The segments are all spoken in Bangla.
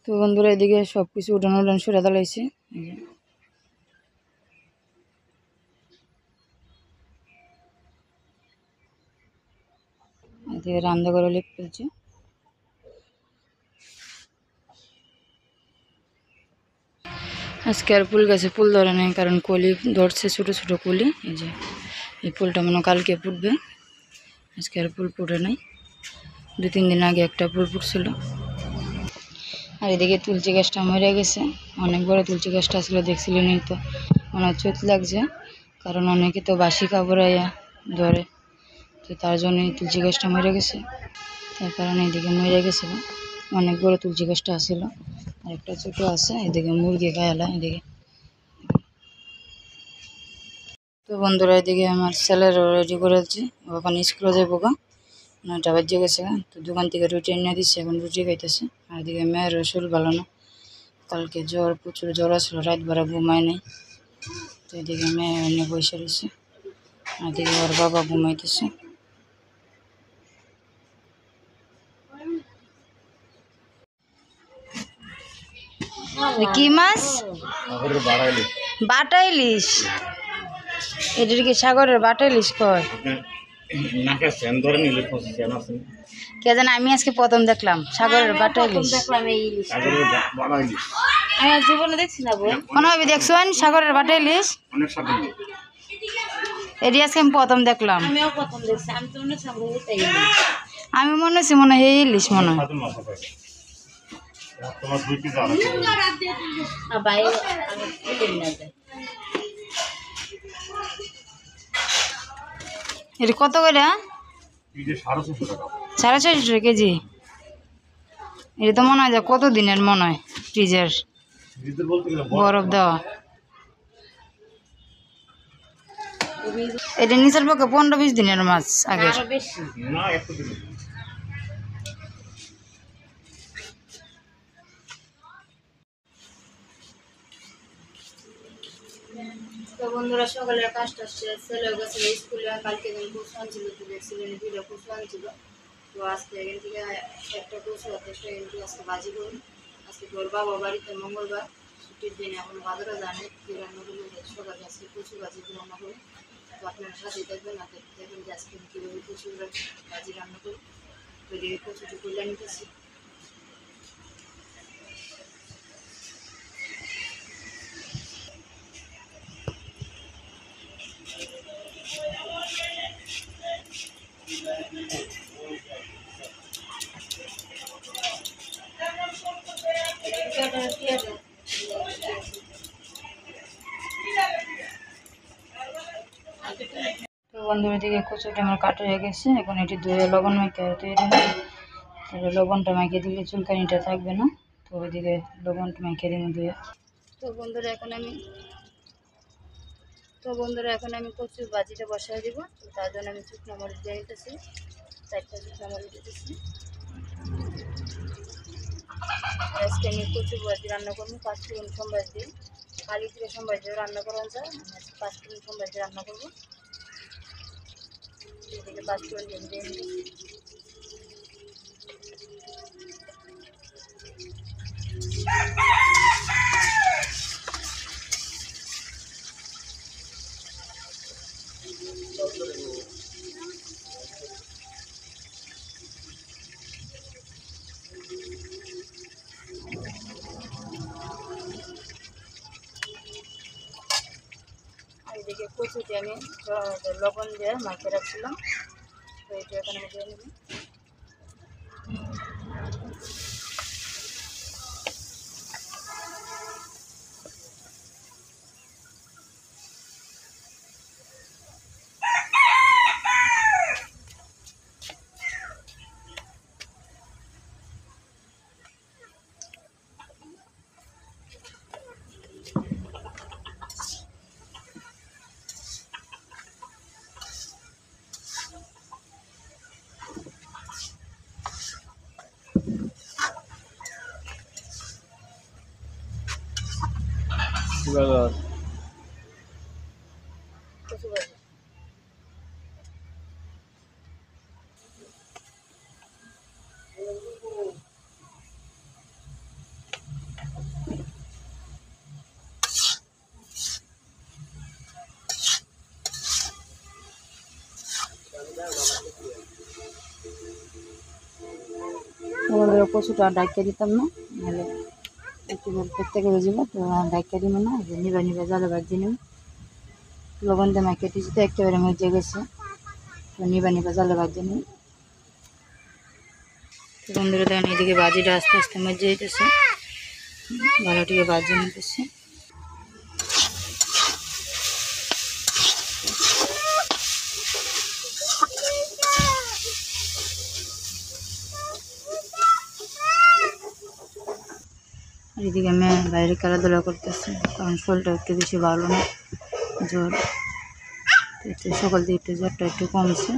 তো বন্ধুরা এদিকে সব কিছু উঠানো সরে দাঁড়াইছে। এদিকে রান্না করে লিপ ফেলছে। আজকে আর ফুল গাছে ফুল ধরে নেই, কারণ কলি ধরছে, ছোটো ছোটো কলি। এই যে এই ফুলটা মনে কালকে ফুটবে, আজকে আর ফুল ফুটে নাই। 2-3 দিন আগে একটা ফুল ফুটছিল। আর এদিকে তুলসী গাছটা মরে গেছে, অনেক বড় তুলসী গাছটা ছিল, দেখছিলেন তো, মনে চোট লাগছে, কারণ অনেকে তো বাসি কাপড়াইয়া ধরে, তো তার জন্য তুলসী গাছটা মরে গেছে। তার কারণে এদিকে মরে গেছিল। অনেক বড় তুলসী গাছটা আসছিল, আর একটা ছোট আছে। এদিকে মুরগি খায়ালা এদিকে। তো বন্ধুরা এদিকে আমার ছেলের রেডি করেছি, ওখানে স্কুলে যাবো গা, 9টা বাজে গেছে। তো দোকান থেকে রুটি এনে দিচ্ছে, এখন রুটি খাইতেছে। আর এদিকে মেয়ের শরীর ভালো না, কালকে জ্বর, প্রচুর জ্বর আসলো, রাত ভরা ঘুমায় নাই। তো এদিকে মেয়ে এনে বসে রয়েছে, আর এদিকে ওর বাবা ঘুমাইতেছে। কি মাছ? বাটা ইলিশ। এটার কি সাগরের বাটা ইলিশ কয়? কে জানে, আমি আজকে প্রথম দেখলাম সাগরের বাটা ইলিশ। জীবনে দেখছি না, কোনোভাবে দেখছেন সাগরের বাটা ইলিশ? এটি আজকে আমি প্রথম দেখলাম। আমি মনে হচ্ছে মনে হয় ইলিশ মনে হয়। এটা কত করে? 650 কেজি। এটা তো মনে হয় যে কত দিনের মনে হয় ফ্রিজের বরফ দেওয়া। এটা নিচের পক্ষে 15-20 দিনের মাছ আগে। তো বন্ধুরা সকালের কাজটা ছেলে গেছে স্কুলে, কালকে দিন কচু আনছিল, তুলেছিলেন 2টা কচু আনছিল। তো আজকে এখান থেকে একটা কচু আছে, কিন্তু আজকে বাজি করি। আজকে তোর বাবা বাড়িতে মঙ্গলবার, ছুটির দিনে এখন বাজারে জানে কি রান্না করবো। সকালে আজকে কচু ভাজি রান্না করি। তো আপনারা সাথে দেখবেন, আর দেখবেন যে আজকে কীভাবে কচু ভাজি রান্না করি। তো এদিকে কচুটি তুলে নিতেছি। তো বন্ধুরা দিকে কচুটা আমার কাটা হয়ে গেছে, এখন এটি ধুয়ে লবণ মাখিয়ে তৈরি দেবো। তাহলে লবণটা মাখিয়ে দিলে চুলকানিটা থাকবে না। তো ওইদিকে লবণটা মাখিয়ে দিন ধুয়ে। তো বন্ধুরা এখন আমি কচু ভাজিটা বসাই দিব। তার জন্য আমি শুকনো মরিচ দিয়ে নিতেছি, 4টা শুকনো মরিচ দিতেছি। আজকে আমি কচু ভাজি রান্না করবো 5 কিলো সম্বাস দিয়ে। কালি থেকে সম্বাস দিয়ে রান্না করা যায়, 5 কিলো সম্বাস দিয়ে রান্না করবো। এদিকে 5 কিলো দিয়ে নিতেছি। এদিকে কচুটি আমি লবণ দিয়ে মাখিয়ে রাখছিলাম, তো এটা এখানে আমি দিয়ে নিবি। কচু ভাজি বন্ধুরা কচুটা ডাইকা দিতাম না, নাহলে একটু প্রত্যেকে বেজে তো ডাইকা দিব না, নিবা নিবা জালে ভাজি নেব। লবণ দিয়ে মাখিয়ে দিয়েছি তো একেবারে মজে গেছে, তো নিবা নিবা জালে ভাজি নেব। তো বন্ধুরা দেখেন এদিকে ভাজিটা আস্তে আস্তে মজে যেতেছে, ভালোটিকে ভাজি নিতেছে। আর এদিকে আমি বাইরে খেলাধুলা করতেছি, কারণ শরীরটা একটু বেশি ভালো না, জ্বর একটু সকাল থেকে একটু জ্বরটা একটু কমছে,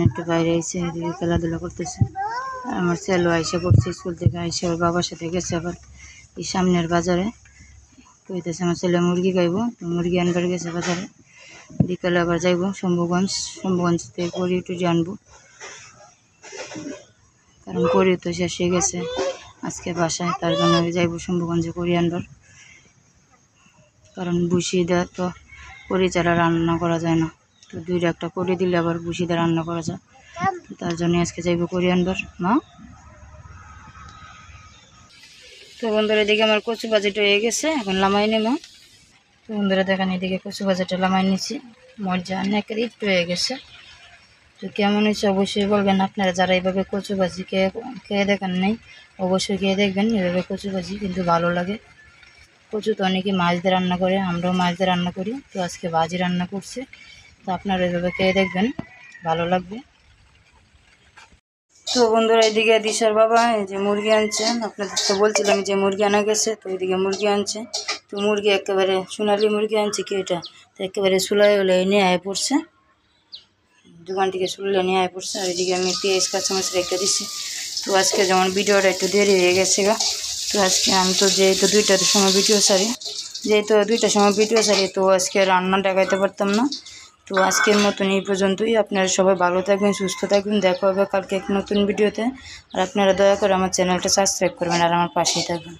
একটু বাইরে এসে এদিকে খেলাধুলা করতেছে। আর আমার ছেলে আইসা পড়ছে স্কুল থেকে, আইসা ওর বাবার সাথে গেছে আবার এই সামনের বাজারে, কইতেছে আমার ছেলে মুরগি খাইব, তো মুরগি আনবার গেছে বাজারে। বিকালে আবার যাইব শম্ভুগঞ্জ থেকে করি টুরি আনবো, কারণ করি তো শেষ হয়ে গেছে আজকে বাসায়, তার জন্য যাইব শম্ভুগঞ্জে করি আনবার। কারণ বুসি দেওয়া তো করি ছাড়া রান্না করা যায় না, তো দুইটা একটা করে দিলে আবার বুসি দিয়ে রান্না করা যায়, তার জন্য আজকে যাইব করি আনবার মা। তো বন্ধুরা এদিকে আমার কচু ভাজিটা হয়ে গেছে, এখন লামাই নেব। তো বন্ধুরা দেখেন এদিকে কচু ভাজিটা লামাই নিচ্ছি, মজা অনেকের একটু হয়ে গেছে। তো কেমন হয়েছে অবশ্যই বলবেন, আপনারা যারা এইভাবে কচু ভাজি খেয়ে দেখেন নাই অবশ্যই খেয়ে দেখবেন, এভাবে কচু ভাজি কিন্তু ভালো লাগে। কচু তো অনেকে মাছ দিয়ে রান্না করে, আমরাও মাছ দিয়ে রান্না করি, তো আজকে ভাজি রান্না করছে, তো আপনারা এভাবে খেয়ে দেখবেন, ভালো লাগবে। তো বন্ধুরা এদিকে দিশার বাবা এই যে মুরগি আনছে, আপনাদের তো বলছিলাম যে মুরগি আনা গেছে, তো এদিকে মুরগি আনছে। তো মুরগি একেবারে সোনালি মুরগি আনছে কি এটা, তো একেবারে চুলায় হলে নিয়ে আয় পড়ছে, দোকান থেকে চুলে নিয়ে আয় পড়ছে। আর এদিকে আমি পেঁয়াজ কাঁচামরিচ রেখে দিচ্ছি। তো আজকে যেমন ভিডিওটা একটু দেরি হয়ে গেছে গা, তো আজকে আমি তো যেহেতু 2টার সময় ভিডিও সারি, তো আজকে রান্না দেখাইতে পারতাম না। তো আজকের মতন এই পর্যন্তই, আপনারা সবাই ভালো থাকবেন, সুস্থ থাকবেন, দেখা হবে কালকে এক নতুন ভিডিওতে। আর আপনারা দয়া করে আমার চ্যানেলটা সাবস্ক্রাইব করবেন আর আমার পাশেই থাকবেন।